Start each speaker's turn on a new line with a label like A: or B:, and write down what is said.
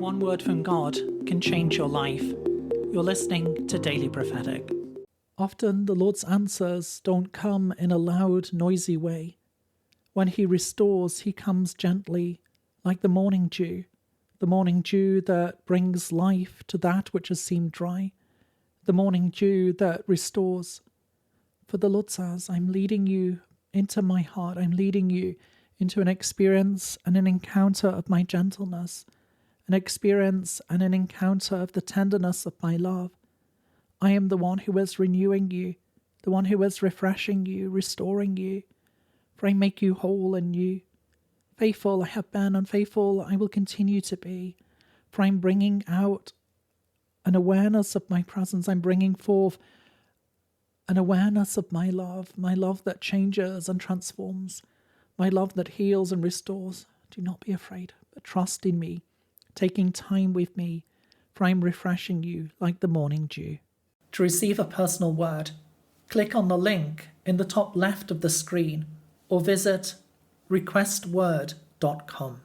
A: one word from God can change your life. You're listening to Daily Prophetic. Often the Lord's answers don't come in a loud, noisy way. When He restores, He comes gently, like the morning dew that brings life to that which has seemed dry, the morning dew that restores. For the Lord says, I'm leading you into my heart. I'm leading you into an experience and an encounter of my gentleness, an experience and an encounter of the tenderness of my love. I am the one who is renewing you, the one who is refreshing you, restoring you. For I make you whole and new. Faithful I have been, and faithful I will continue to be. For I'm bringing out an awareness of my presence. I'm bringing forth an awareness of my love that changes and transforms, my love that heals and restores. Do not be afraid, but trust in me, taking time with me, for I am refreshing you like the morning dew. To receive a personal word, click on the link in the top left of the screen or visit requestword.com.